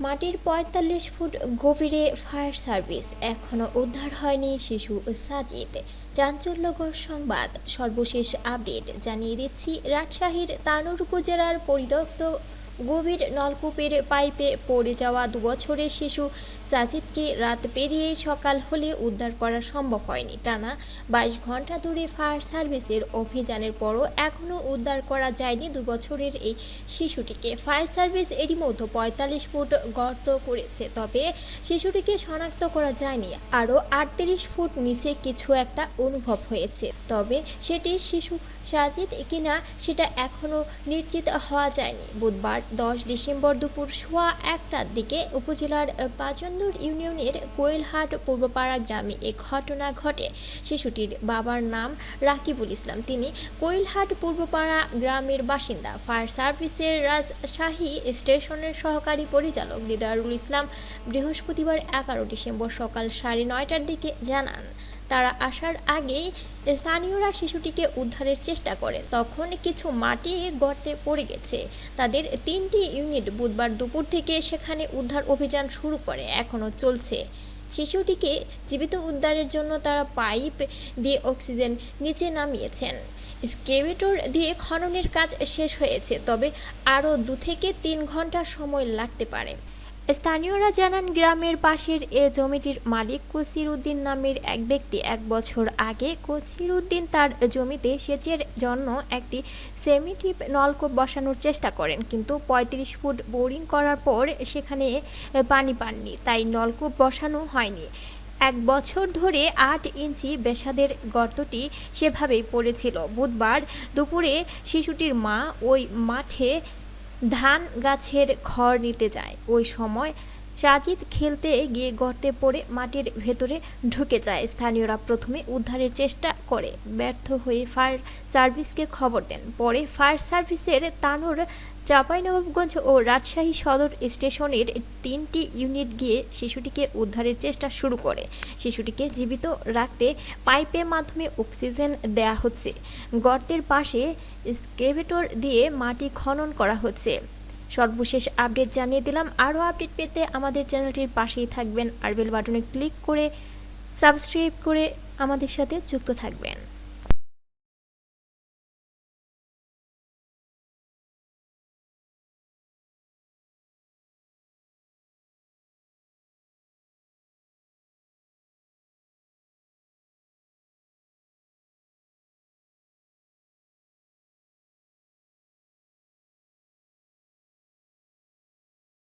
মাটির ৪৫ ফুট গভীরে fire service, এখনও উদ্ধার হয়নি শিশু সাজিদ। চাঞ্চল্যকর সংবাদ, সর্বশেষ আপডেট জানিয়ে দিচ্ছি। রাজশাহীর তানোর উপজেলার পরিত্যক্ত গভীর নলকূপের পাইপে পড়ে যাওয়া ২ বছরের শিশু সাজিদকে রাত পেরিয়ে সকাল হলে উদ্ধার করা সম্ভব হয়নি। টানা ২২ ঘন্টা ধরে ফায়ার সার্ভিসের অভিযানের পরও এখনও উদ্ধার করা যায়নি ২ বছরের এই শিশুটিকে। ফায়ার সার্ভিস এরই মধ্যে ৪৫ ফুট গর্ত করেছে, তবে শিশুটিকে শনাক্ত করা যায়নি। আরও ৩৮ ফুট নিচে কিছু একটা অনুভব হয়েছে, তবে সেটি শিশু সাজিদ কিনা সেটা এখনও নিশ্চিত হওয়া যায়নি। বুধবার ১০ ডিসেম্বর দুপুর সোয়া ১টার দিকে উপজেলার পাচন্দর ইউনিয়নের কোয়েলহাট পূর্বপাড়া গ্রামে এ ঘটনা ঘটে। শিশুটির বাবার নাম রাকিবুল ইসলাম, তিনি কোয়েলহাট পূর্বপাড়া গ্রামের বাসিন্দা। ফায়ার সার্ভিসের রাজশাহী স্টেশনের সহকারী পরিচালক দিদারুল ইসলাম বৃহস্পতিবার ১১ ডিসেম্বর সকাল ৯:৩০টার দিকে জানান, তারা আসার আগেই স্থানীয়রা শিশুটিকে উদ্ধারের চেষ্টা করে, তখন কিছু মাটি গর্তে পড়ে গেছে। তাদের ৩টি ইউনিট বুধবার দুপুর থেকে সেখানে উদ্ধার অভিযান শুরু করে, এখনও চলছে। শিশুটিকে জীবিত উদ্ধারের জন্য তারা পাইপ দিয়ে অক্সিজেন নিচে নামিয়েছেন। এক্সকেভেটর দিয়ে খননের কাজ শেষ হয়েছে, তবে আরও ২ থেকে ৩ ঘন্টা সময় লাগতে পারে। স্থানীয়রা জানান, গ্রামের পাশের এ জমিটির মালিক কসির উদ্দিন নামের এক ব্যক্তি। ১ বছর আগে কসির উদ্দিন তার জমিতে সেচের জন্য একটি সেমিটিপ নলকূপ বসানোর চেষ্টা করেন, কিন্তু ৩৫ ফুট বোরিং করার পর সেখানে পানি পাননি, তাই নলকূপ বসানো হয়নি। ১ বছর ধরে ৮ ইঞ্চি ব্যাসার্ধের গর্তটি সেভাবেই পড়েছিল। বুধবার দুপুরে শিশুটির মা ওই মাঠে ধান গাছের খড় নিতে যায়। ওই সময় সাজিদ খেলতে গিয়ে গর্তে পড়ে মাটির ভেতরে ঢুকে যায়। স্থানীয়রা প্রথমে উদ্ধারের চেষ্টা করে ব্যর্থ হয়ে ফায়ার সার্ভিসকে খবর দেন। পরে ফায়ার সার্ভিসের তানোর, চাঁপাইনবাবগঞ্জ ও রাজশাহী সদর স্টেশনের ৩টি ইউনিট গিয়ে শিশুটিকে উদ্ধারের চেষ্টা শুরু করে। শিশুটিকে জীবিত রাখতে পাইপের মাধ্যমে অক্সিজেন দেয়া হচ্ছে। গর্তের পাশে এক্সকেভেটর দিয়ে মাটি খনন করা হচ্ছে। সর্বশেষ আপডেট জানিয়ে দিলাম। আরও আপডেট পেতে আমাদের চ্যানেলটির পাশেই থাকবেন আর বেল বাটনে ক্লিক করে সাবস্ক্রাইব করে আমাদের সাথে যুক্ত থাকবেন।